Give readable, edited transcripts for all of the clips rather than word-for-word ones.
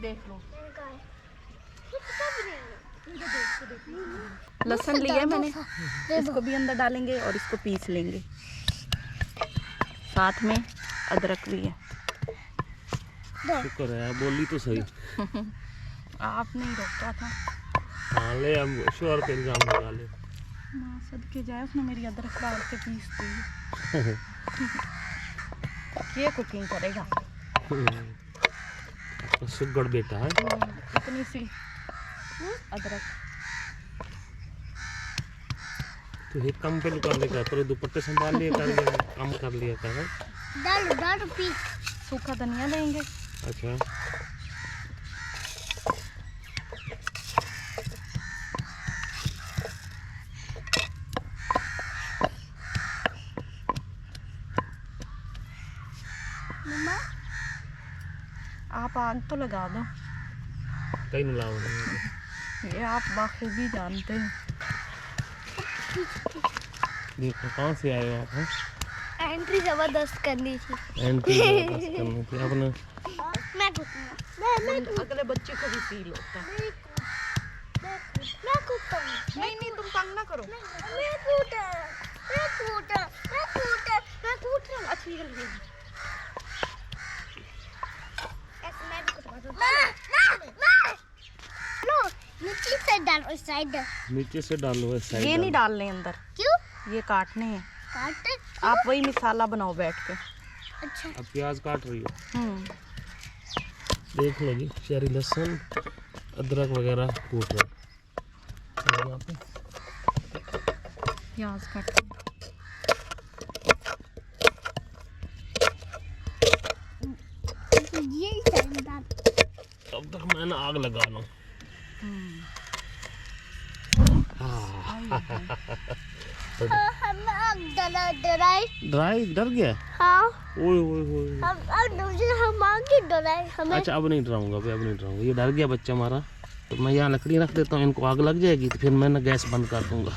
देख लो लहसुन लिया है मैंने, इसको भी अंदर डालेंगे और इसको पीस लेंगे। साथ में अदरक भी है। शुक्र है बोली तो सही। आपने ही रोका था। हाँ ले हम श्योर पे इल्जाम लगा ले। माँ सदके जाए, उसने मेरी अदरक डाल के पीस दी। ये कुकिंग करेगा। सुगड़ बेटा है। इतनी सी अदरक तो एक कम पे कर लेगा, पर दुपट्टे संभाल लिया कर, कम कर लिया कर। डाल पीस। सूखा धनिया लेंगे। अच्छा मम्मा आप आग तो लगा दो। कहीं नहीं लाओ। ये आप बाखूबी जानते हैं। देखो कहाँ से आए हो आप? हैं एंट्री जबरदस्त करनी थी। एंट्री जबरदस्त करनी थी आपने। मैं कूदूंगा। अगले बच्चे को भी फील होता है। मैं कूदता हूँ। नहीं तुम तंग ना करो। मैं कूद रहा हूँ। अच्छी गल है। ऐसे मैं भी कूद रहा हूँ। लो नीचे से डालो इस साइड। नीचे से डालो इस साइड। ये नहीं डालने अंदर। क्यों? ये काटने हैं। काटे? आप वही मसाला बनाओ बैठ के। अच्छा। अब प्याज काट रही हो। देख लो जी, शहरी लहसुन अदरक वगैरह कूट रहे यहाँ पे। प्याज काट। ये चंदा। तब तक मैं ना आग लगा लूँ। हम आग डराए। ड्राई डर गया? हाँ। ओए ओए ओए। हम आगे डराए हमें। अच्छा अब नहीं डराऊंगा, अब नहीं डराऊंगा। ये डर गया बच्चा हमारा। तो मैं यहाँ लकड़ी रख देता हूँ, इनको आग लग जाएगी तो फिर मैं ना गैस बंद कर दूंगा।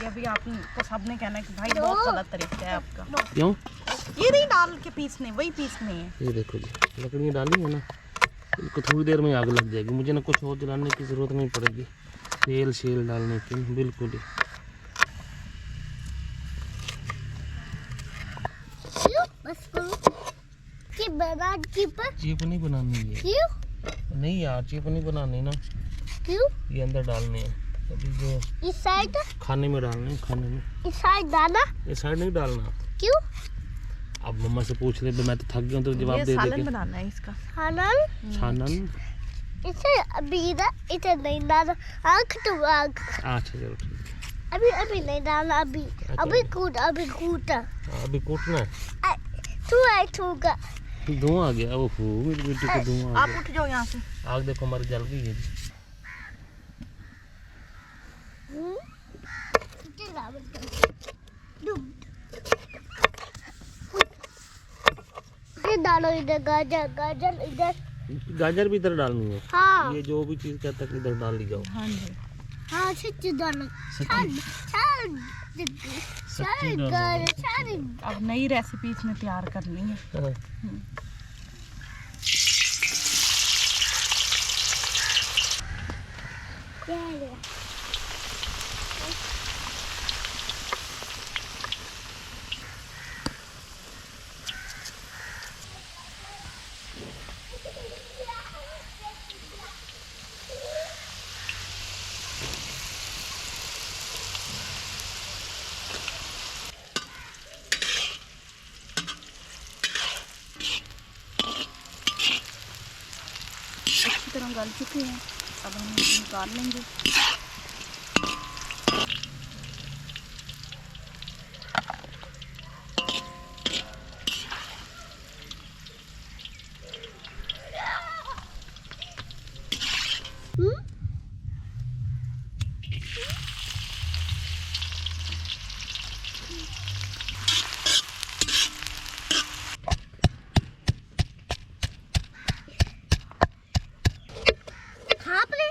ये भी आपको सबने कहना है कि भाई बहुत गलत तरीका है आपका। क्यों? ये नहीं डाल के पीसने, वही पीसने हैं। ये देखो जी, लकड़ियाँ डाली है ना, इनको थोड़ी देर में आग लग जाएगी। मुझे ना कुछ और जलाने की ज़रूरत नहीं पड़ेगी, तेल शेल डालने की बिल्कुल ही। बस चिप नहीं बनानी है। क्यों? नहीं यार, चिप नहीं बनानी ना। क्यों? ये अंदर डालने हैं अभी, जो इस साइड खाने में डालने हैं, खाने में। इस साइड डालना। इस साइड नहीं डालना। क्यों? अब मम्मा से पूछ ले, मैं तो थक गया हूँ, तो जवाब दे सालन दे। बनाना है इसका। छानन। इसे अभी इसे नहीं डालना। आँख तो आँख। अच्छा चलो ठीक है। अभी नहीं डालना। अभी कूद। अभी कूटना है। तू का धुआं आ गया। ओहो मेरी बेटी को धुआं आ आप गया। उठ जाओ यहाँ से। आग देखो हमारी जल गई है। डालो इधर गाजर इधर। गाजर भी इधर डालनी है। हाँ। ये जो भी चीज कहता है कि इधर डाल ली जाओ। हाँ जी। हाँ सच्ची डालो। अब नई रेसिपी इसमें तैयार करनी है। हाँ। अच्छी तरह गल चुके हैं, अब हम निकाल लेंगे। कहाँ पर है?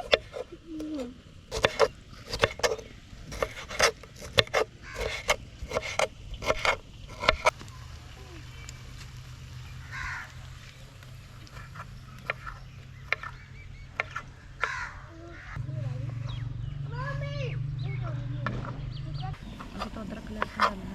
अभी तो अदरक लहसुन डालना है।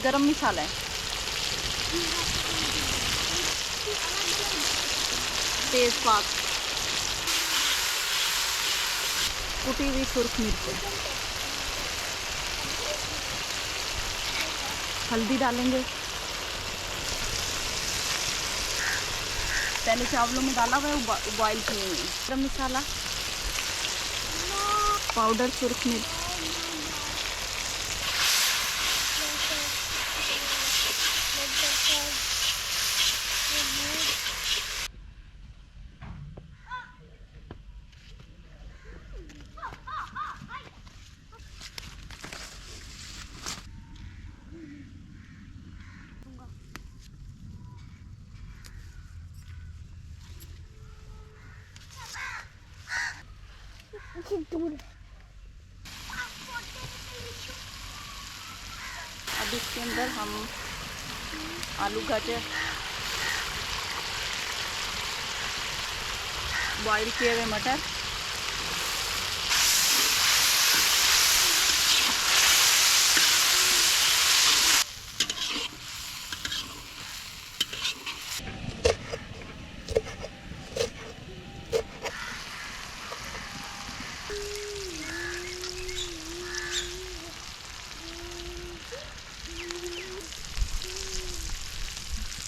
गरम मसाला है, तेजपात, कुटी हुई सुर्ख मिर्च, हल्दी डालेंगे। पहले चावलों में डाला हुआ है, बॉईल किए हुए। गरम मसाला, पाउडर सुर्ख मिर्च, अब इसके अंदर हम आलू गाजर, बॉईल किए हुए मटर,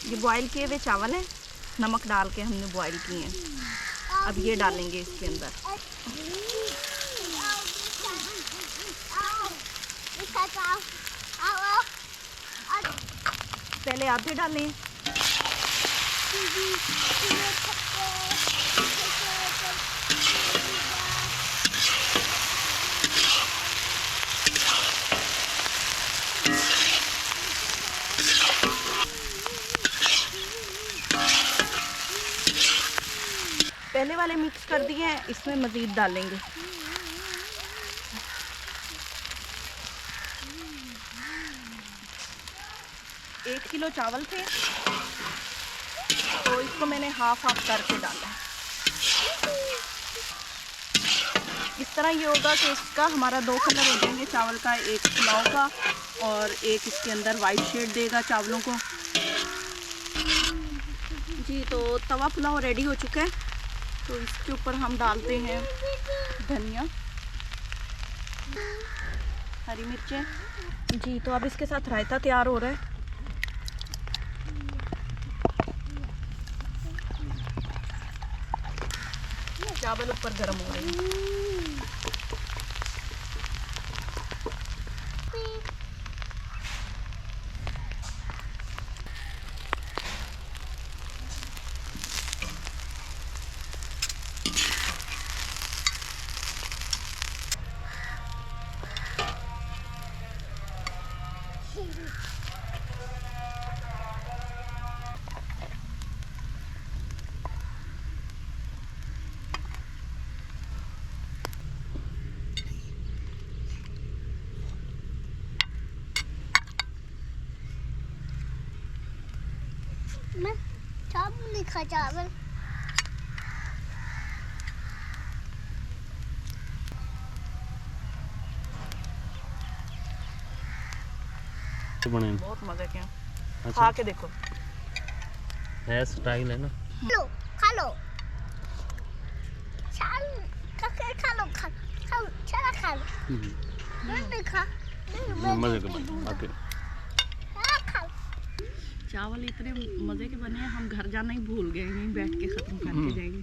ये बॉईल किए हुए चावल है, नमक डाल के हमने बॉईल किए हैं। अब ये डालेंगे इसके अंदर। पहले आधे डालें, पहले वाले मिक्स कर दिए हैं, इसमें मज़ीद डालेंगे। एक किलो चावल थे तो इसको मैंने हाफ करके डाला है। इस तरह ये होगा कि इसका हमारा 2 कलर हो जाएंगे चावल का, एक पुलाव का और एक इसके अंदर वाइट शेड देगा चावलों को। जी, तो तवा पुलाव रेडी हो चुका है, तो इसके ऊपर हम डालते हैं धनिया, हरी मिर्चें। जी, तो अब इसके साथ रायता तैयार हो रहा है। चावल ऊपर गर्म हो रहे हैं। मैं चावल नहीं खा चावल। बने बहुत मजा किया। अच्छा, खा के देखो, है स्टाइल है ना। लो, खा लो। खा लो, खा लो, मैंने खा मजे के बने आके। चावल इतने मज़े के बने हैं, हम घर जाना ही भूल गए, यहीं बैठ के ख़त्म करके जाएंगे।